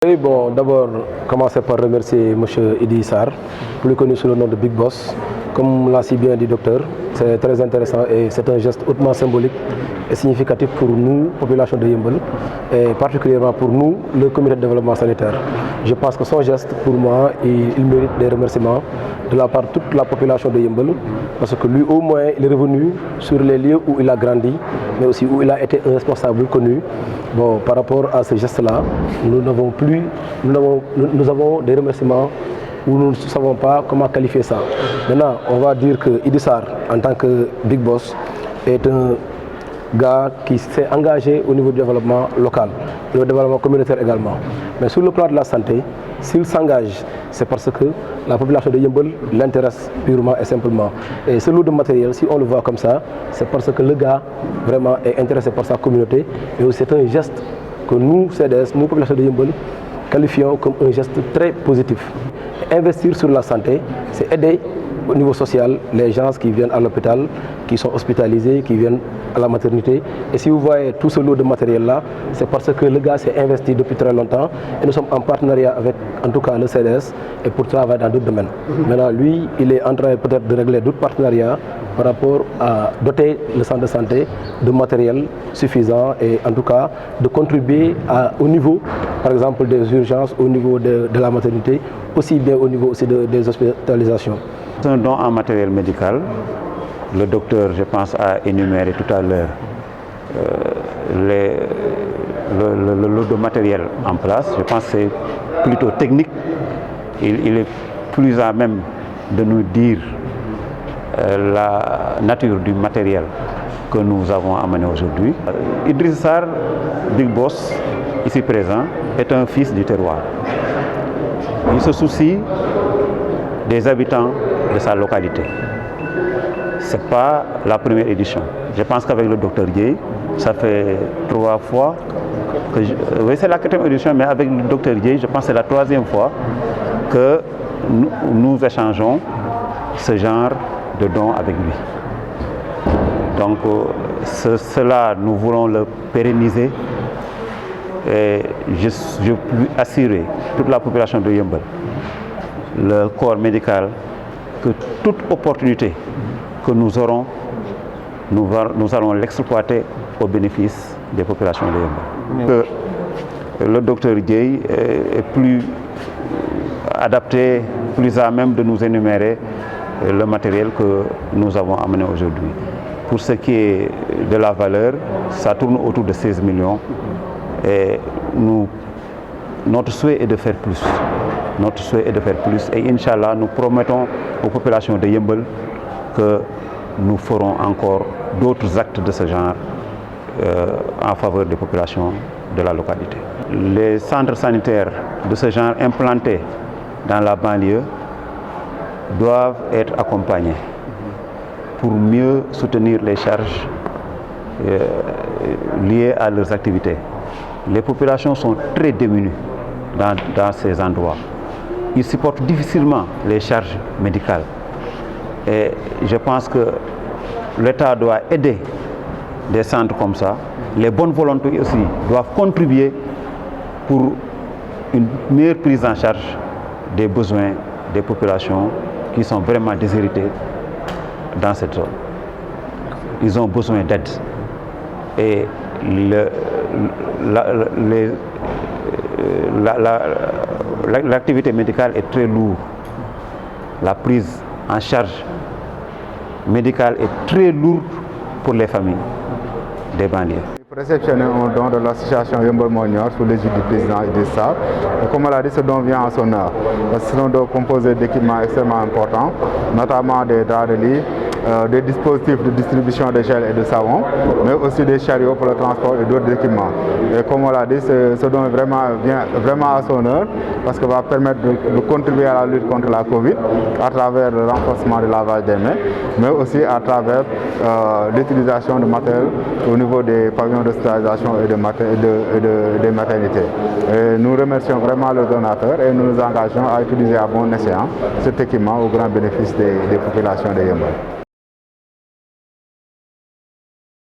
Oui, bon, d'abord, commencer par remercier M. Idi Sarr, plus connu sous le nom de Big Boss. Comme l'a si bien dit le docteur, c'est très intéressant et c'est un geste hautement symbolique et significatif pour nous, population de Yeumbeul, et particulièrement pour nous, le comité de développement sanitaire. Je pense que son geste, pour moi, il mérite des remerciements de la part de toute la population de Yeumbeul, parce que lui, au moins, il est revenu sur les lieux où il a grandi, mais aussi où il a été un responsable connu. Bon, par rapport à ce geste-là, nous avons des remerciements où nous ne savons pas comment qualifier ça. Maintenant, on va dire que Idi Sarr, en tant que Big Boss, est un gars qui s'est engagé au niveau du développement local, le développement communautaire également. Mais sur le plan de la santé, s'il s'engage, c'est parce que la population de Yeumbeul l'intéresse purement et simplement. Et ce lot de matériel, si on le voit comme ça, c'est parce que le gars vraiment est intéressé par sa communauté. Et c'est un geste que nous, CDS, nous, population de Yeumbeul, qualifions comme un geste très positif. Investir sur la santé, c'est aider au niveau social les gens qui viennent à l'hôpital, qui sont hospitalisés, qui viennent à la maternité. Et si vous voyez tout ce lot de matériel-là, c'est parce que le gars s'est investi depuis très longtemps et nous sommes en partenariat avec, en tout cas, le CDS et pour travailler dans d'autres domaines. Maintenant, lui, il est en train peut-être de régler d'autres partenariats par rapport à doter le centre de santé de matériel suffisant et en tout cas de contribuer au niveau, par exemple, des urgences, au niveau de la maternité, aussi bien au niveau aussi des hospitalisations. C'est un don en matériel médical. Le docteur, je pense, a énuméré tout à l'heure le lot de matériel en place. Je pense que c'est plutôt technique. Il est plus à même de nous dire la nature du matériel que nous avons amené aujourd'hui. Idriss Sarr, Big Boss, ici présent, est un fils du terroir. Il se soucie des habitants de sa localité. Ce n'est pas la première édition. Je pense qu'avec le docteur Dieye, ça fait 3 fois que oui, c'est la 4e édition, mais avec le docteur Dieye, je pense que c'est la 3e fois que nous échangeons ce genre de dons avec lui. Donc cela, nous voulons le pérenniser et je peux assurer toute la population de Yeumbeul, le corps médical, que toute opportunité que nous aurons, nous allons l'exploiter au bénéfice des populations de Yeumbeul. Le docteur Dieye est plus adapté, plus à même de nous énumérer le matériel que nous avons amené aujourd'hui. Pour ce qui est de la valeur, ça tourne autour de 16 millions et notre souhait est de faire plus. Notre souhait est de faire plus et Inch'Allah, nous promettons aux populations de Yeumbeul que nous ferons encore d'autres actes de ce genre en faveur des populations de la localité. Les centres sanitaires de ce genre implantés dans la banlieue doivent être accompagnés pour mieux soutenir les charges liées à leurs activités. Les populations sont très démunies dans ces endroits. Ils supportent difficilement les charges médicales. Et je pense que l'État doit aider des centres comme ça. Les bonnes volontés aussi doivent contribuer pour une meilleure prise en charge des besoins des populations qui sont vraiment déshéritées dans cette zone. Ils ont besoin d'aide. Et l'activité médicale est très lourde. La prise en charge médicale est très lourde pour les familles des banlieues. Réceptionner un don de l'association Yeumbeul Monior sous l'égide du président Idriss Sarr. Comme on l'a dit, ce don vient en son heure. Ce sont des composés d'équipements extrêmement importants, notamment des draps de lit, des dispositifs de distribution de gel et de savon, mais aussi des chariots pour le transport et d'autres équipements. Et comme on l'a dit, ce don vient vraiment à son heure parce que va permettre de contribuer à la lutte contre la Covid à travers le renforcement du lavage des mains, mais aussi à travers l'utilisation de matériel au niveau des pavillons d'hospitalisation et des maternités. Et nous remercions vraiment le donateur et nous nous engageons à utiliser à bon escient cet équipement au grand bénéfice des populations de Yeumbeul.